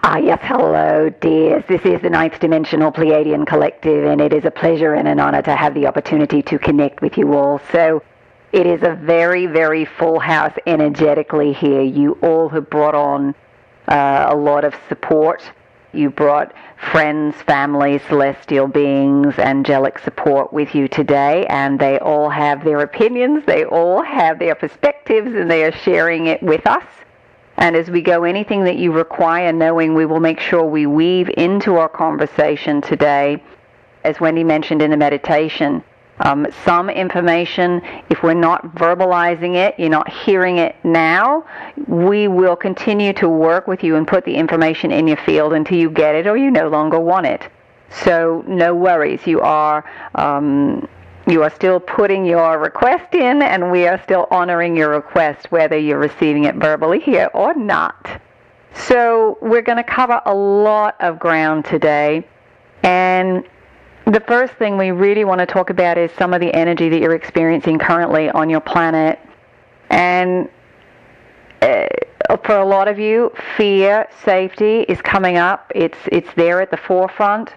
Ah, yes, hello, dears. This is the Ninth Dimensional Pleiadian Collective, and it is a pleasure and an honor to have the opportunity to connect with you all. So it is a very, very full house energetically here. You all have brought on a lot of support. You brought friends, family, celestial beings, angelic support with you today, and they all have their opinions, they all have their perspectives, and they are sharing it with us. And as we go, anything that you require knowing, we will make sure we weave into our conversation today. As Wendy mentioned in the meditation, some information, if we're not verbalizing it, you're not hearing it now, we will continue to work with you and put the information in your field until you get it or you no longer want it. So no worries. You are still putting your request in, and we are still honoring your request, whether you're receiving it verbally here or not. So we're going to cover a lot of ground today, and the first thing we really want to talk about is some of the energy that you're experiencing currently on your planet. And for a lot of you, fear, safety is coming up. It's there at the forefront.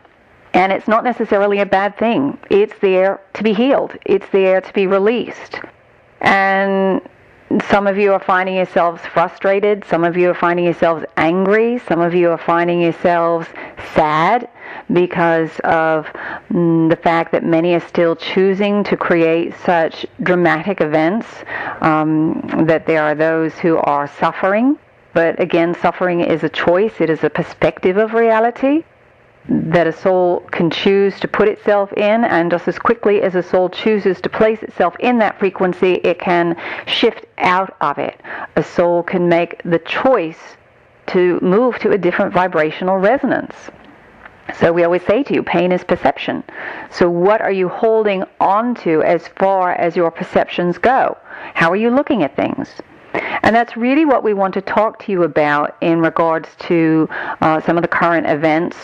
And it's not necessarily a bad thing. It's there to be healed. It's there to be released. And some of you are finding yourselves frustrated. Some of you are finding yourselves angry. Some of you are finding yourselves sad because of the fact that many are still choosing to create such dramatic events, that there are those who are suffering. But again, suffering is a choice. It is a perspective of reality that a soul can choose to put itself in, and just as quickly as a soul chooses to place itself in that frequency, it can shift out of it. A soul can make the choice to move to a different vibrational resonance. So we always say to you, pain is perception. So what are you holding on to as far as your perceptions go? How are you looking at things? And that's really what we want to talk to you about in regards to some of the current events.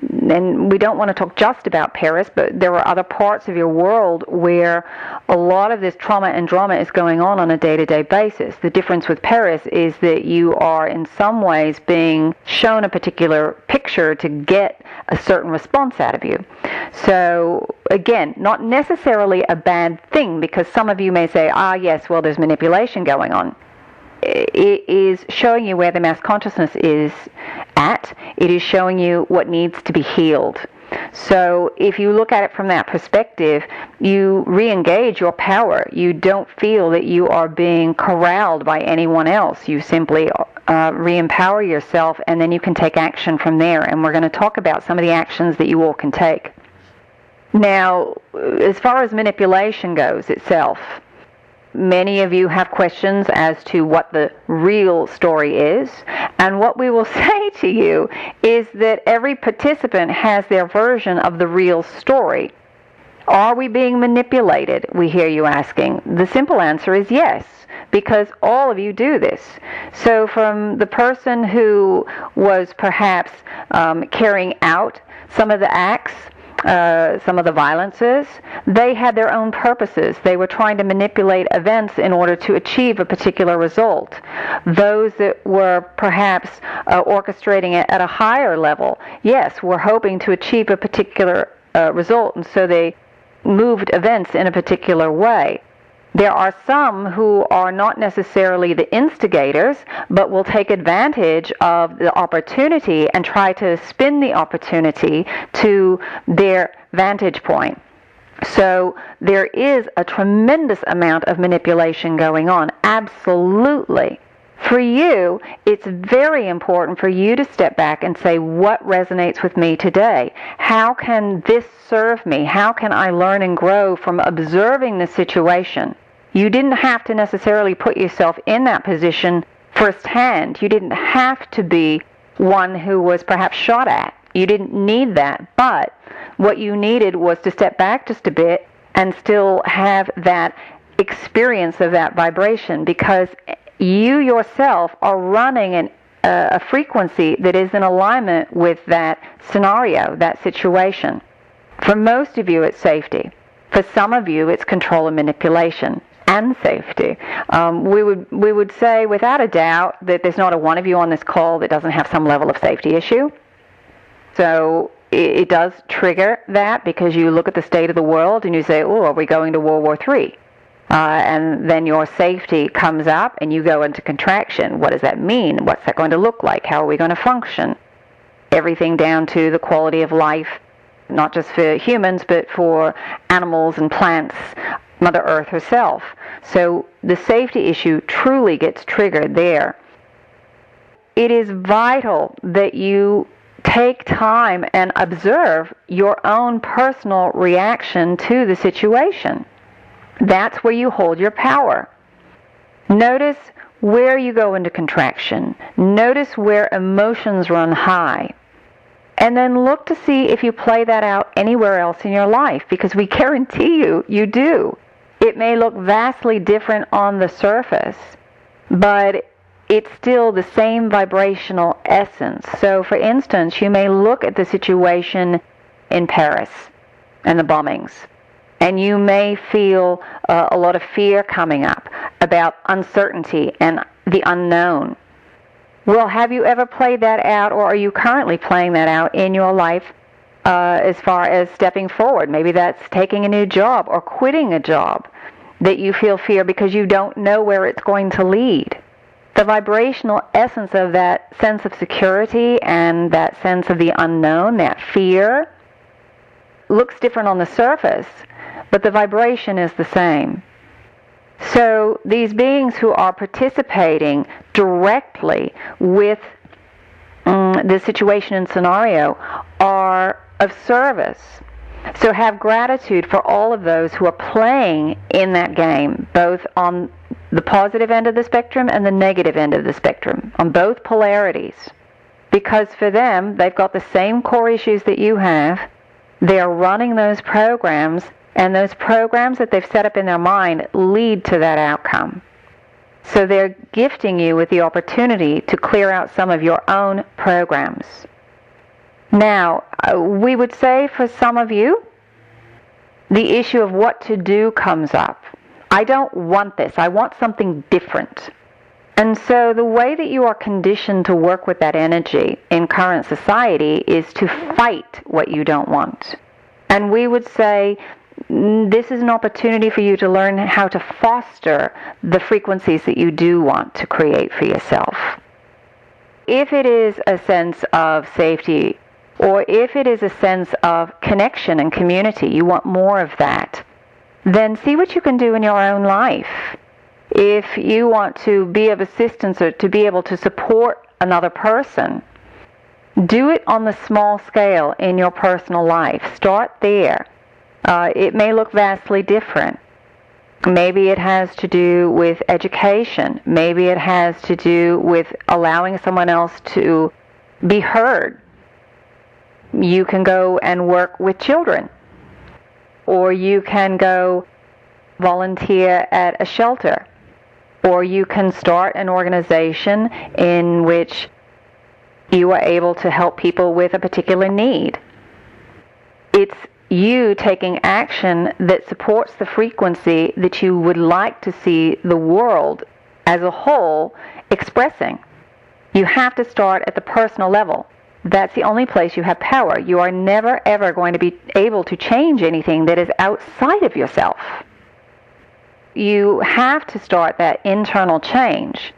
And we don't want to talk just about Paris, but there are other parts of your world where a lot of this trauma and drama is going on a day-to-day basis. The difference with Paris is that you are in some ways being shown a particular picture to get a certain response out of you. So again, not necessarily a bad thing, because some of you may say, yes, well, there's manipulation going on. It is showing you where the mass consciousness is at. It is showing you what needs to be healed. So if you look at it from that perspective, you re-engage your power. You don't feel that you are being corralled by anyone else. You simply re-empower yourself, and then you can take action from there. And we're going to talk about some of the actions that you all can take. Now, as far as manipulation goes itself, many of you have questions as to what the real story is, and what we will say to you is that every participant has their version of the real story. Are we being manipulated, we hear you asking? The simple answer is yes, because all of you do this. So from the person who was perhaps carrying out some of the acts, some of the violences, they had their own purposes. They were trying to manipulate events in order to achieve a particular result. Those that were perhaps orchestrating it at a higher level, yes, were hoping to achieve a particular result, and so they moved events in a particular way. There are some who are not necessarily the instigators, but will take advantage of the opportunity and try to spin the opportunity to their vantage point. So there is a tremendous amount of manipulation going on, absolutely. For you, it's very important for you to step back and say, what resonates with me today? How can this serve me? How can I learn and grow from observing the situation? You didn't have to necessarily put yourself in that position firsthand. You didn't have to be one who was perhaps shot at. You didn't need that. But what you needed was to step back just a bit and still have that experience of that vibration, because you yourself are running a frequency that is in alignment with that scenario, that situation. For most of you, it's safety. For some of you, it's control and manipulation. and safety. We would say without a doubt that there's not a one of you on this call that doesn't have some level of safety issue. So it does trigger that, because you look at the state of the world and you say, oh, are we going to World War III? And then your safety comes up and you go into contraction. What does that mean? What's that going to look like? How are we going to function? Everything down to the quality of life, not just for humans, but for animals and plants, Mother Earth herself. So the safety issue truly gets triggered there. It is vital that you take time and observe your own personal reaction to the situation. That's where you hold your power. Notice where you go into contraction. Notice where emotions run high. And then look to see if you play that out anywhere else in your life, because we guarantee you do. It may look vastly different on the surface, but it's still the same vibrational essence. So, for instance, you may look at the situation in Paris and the bombings, and you may feel a lot of fear coming up about uncertainty and the unknown. Well, have you ever played that out, or are you currently playing that out in your life as far as stepping forward? Maybe that's taking a new job or quitting a job that you feel fear because you don't know where it's going to lead. The vibrational essence of that sense of security and that sense of the unknown, that fear, looks different on the surface, but the vibration is the same. So these beings who are participating directly with the situation and scenario are of service. So have gratitude for all of those who are playing in that game, both on the positive end of the spectrum and the negative end of the spectrum, on both polarities. Because for them, they've got the same core issues that you have. They're running those programs, and those programs that they've set up in their mind lead to that outcome. So they're gifting you with the opportunity to clear out some of your own programs. Now, we would say for some of you, the issue of what to do comes up. I don't want this. I want something different. And so the way that you are conditioned to work with that energy in current society is to fight what you don't want. And we would say this is an opportunity for you to learn how to foster the frequencies that you do want to create for yourself. If it is a sense of safety, or if it is a sense of connection and community, you want more of that, then see what you can do in your own life. If you want to be of assistance or to be able to support another person, do it on the small scale in your personal life. Start there. It may look vastly different. Maybe it has to do with education. Maybe it has to do with allowing someone else to be heard. You can go and work with children, or you can go volunteer at a shelter, or you can start an organization in which you are able to help people with a particular need. It's you taking action that supports the frequency that you would like to see the world as a whole expressing. You have to start at the personal level. That's the only place you have power. You are never, ever going to be able to change anything that is outside of yourself. You have to start that internal change.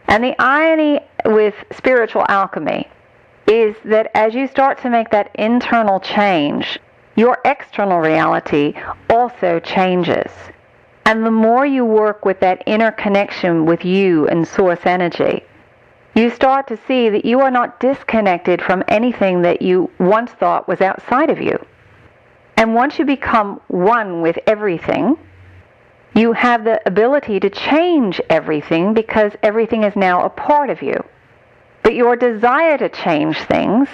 And the irony with spiritual alchemy is that as you start to make that internal change, your external reality also changes. And the more you work with that inner connection with you and source energy, you start to see that you are not disconnected from anything that you once thought was outside of you. And once you become one with everything, you have the ability to change everything because everything is now a part of you. But your desire to change things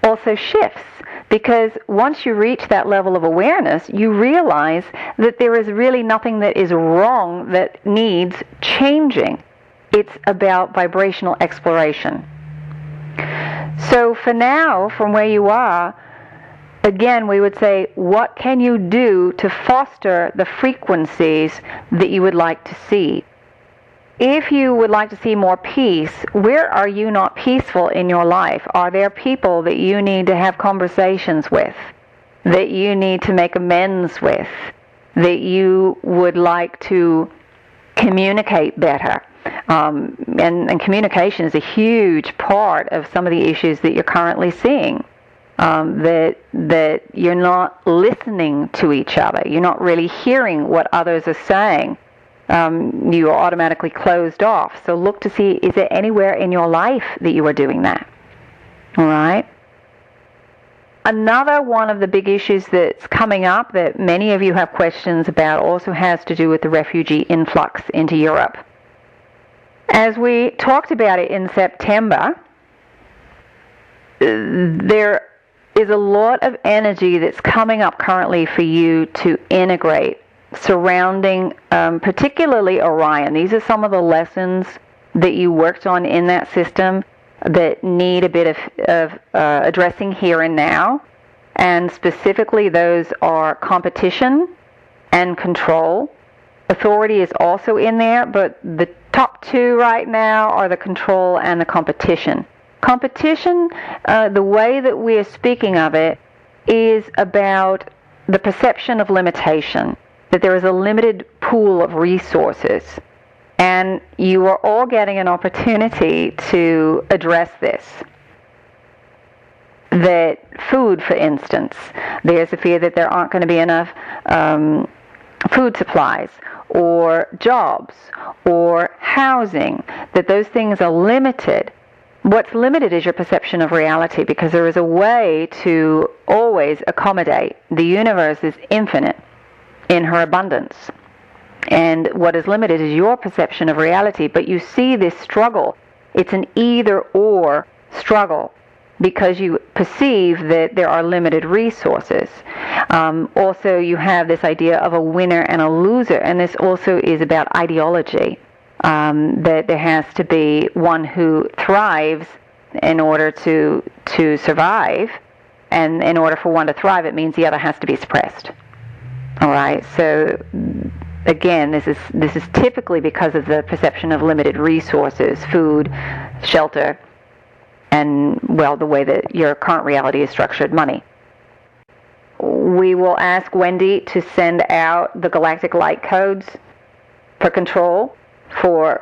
also shifts, because once you reach that level of awareness, you realize that there is really nothing that is wrong that needs changing. It's about vibrational exploration. So for now, from where you are, again, we would say, what can you do to foster the frequencies that you would like to see? If you would like to see more peace, where are you not peaceful in your life? Are there people that you need to have conversations with, that you need to make amends with, that you would like to communicate better? And communication is a huge part of some of the issues that you're currently seeing. That you're not listening to each other. You're not really hearing what others are saying. You are automatically closed off. So look to see, is there anywhere in your life that you are doing that? All right? Another one of the big issues that's coming up that many of you have questions about also has to do with the refugee influx into Europe. As we talked about it in September, there is a lot of energy that's coming up currently for you to integrate surrounding particularly Orion. These are some of the lessons that you worked on in that system that need a bit of addressing here and now. And specifically those are competition and control. Authority is also in there, but the top two right now are the control and the competition. Competition, the way that we are speaking of it, is about the perception of limitation, that there is a limited pool of resources, and you are all getting an opportunity to address this. That food, for instance, there's a fear that there aren't going to be enough food supplies, or jobs, or housing, that those things are limited. What's limited is your perception of reality, because there is a way to always accommodate. The universe is infinite in her abundance. And what is limited is your perception of reality. But you see this struggle. It's an either-or struggle because you perceive that there are limited resources. Also, you have this idea of a winner and a loser, and this also is about ideology. That there has to be one who thrives in order to survive, and in order for one to thrive, it means the other has to be suppressed. All right. So again, this is typically because of the perception of limited resources, food, shelter, and the way that your current reality is structured, money. We will ask Wendy to send out the galactic light codes for control, for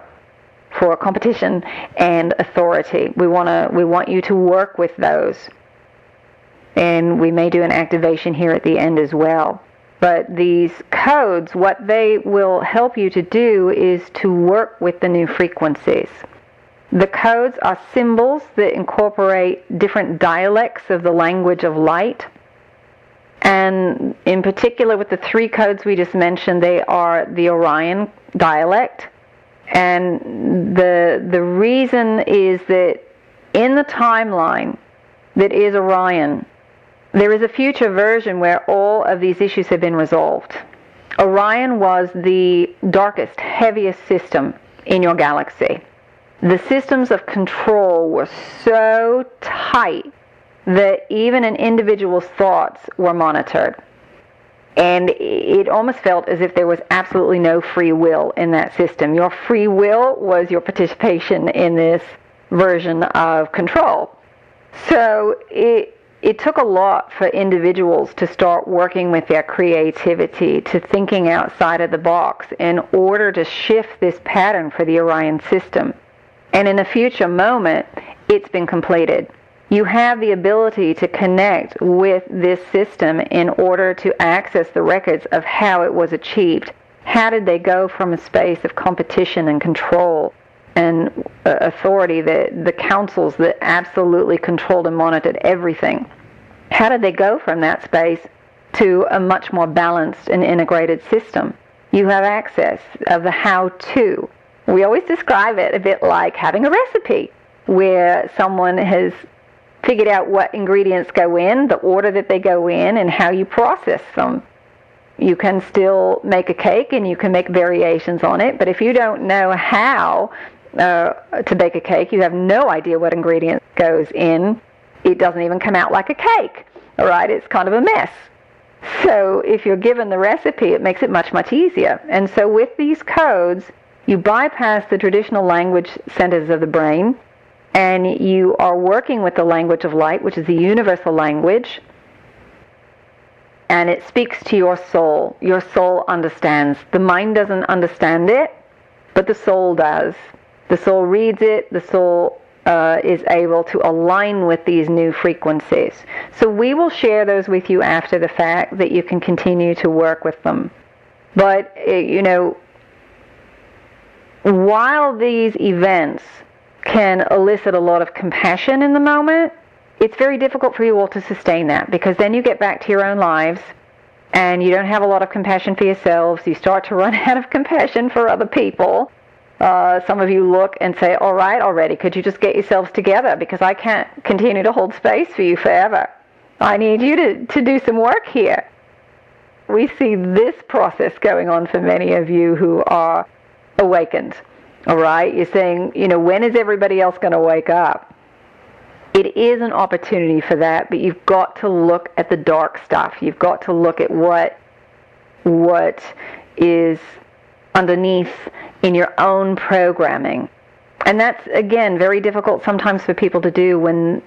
competition and authority. We want you to work with those, and we may do an activation here at the end as well. But these codes, what they will help you to do is to work with the new frequencies. The codes are symbols that incorporate different dialects of the language of light. And in particular, with the three codes we just mentioned, they are the Orion dialect. And the reason is that in the timeline that is Orion, there is a future version where all of these issues have been resolved. Orion was the darkest, heaviest system in your galaxy. The systems of control were so tight that even an individual's thoughts were monitored. And it almost felt as if there was absolutely no free will in that system. Your free will was your participation in this version of control. So it took a lot for individuals to start working with their creativity, to thinking outside of the box in order to shift this pattern for the Orion system. And in a future moment, it's been completed. You have the ability to connect with this system in order to access the records of how it was achieved. How did they go from a space of competition and control and authority, the councils that absolutely controlled and monitored everything? How did they go from that space to a much more balanced and integrated system? You have access of the how-to. We always describe it a bit like having a recipe where someone has figured out what ingredients go in, the order that they go in, and how you process them. You can still make a cake and you can make variations on it, but if you don't know how to bake a cake, you have no idea what ingredient goes in, it doesn't even come out like a cake. All right, it's kind of a mess. So if you're given the recipe, it makes it much, much easier. And so with these codes, you bypass the traditional language centers of the brain, and you are working with the language of light, which is the universal language, and it speaks to your soul. Your soul understands. The mind doesn't understand it, but the soul does. The soul reads it. The soul is able to align with these new frequencies. So we will share those with you after the fact, that you can continue to work with them. But, while these events can elicit a lot of compassion in the moment, it's very difficult for you all to sustain that, because then you get back to your own lives and you don't have a lot of compassion for yourselves. You start to run out of compassion for other people. Some of you look and say, all right, already, could you just get yourselves together, because I can't continue to hold space for you forever. I need you to do some work here. We see this process going on for many of you who are awakened. All right, you're saying, when is everybody else going to wake up? It is an opportunity for that, but you've got to look at the dark stuff. You've got to look at what is underneath in your own programming. And that's, again, very difficult sometimes for people to do when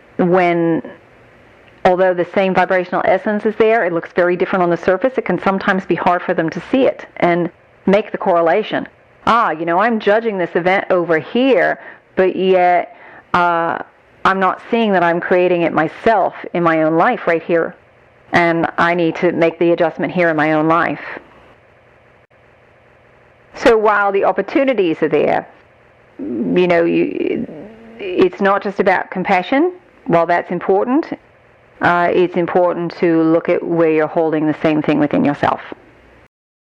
although the same vibrational essence is there, it looks very different on the surface. It can sometimes be hard for them to see it and make the correlation. I'm judging this event over here, but yet I'm not seeing that I'm creating it myself in my own life right here. And I need to make the adjustment here in my own life. So while the opportunities are there, it's not just about compassion. While that's important, it's important to look at where you're holding the same thing within yourself.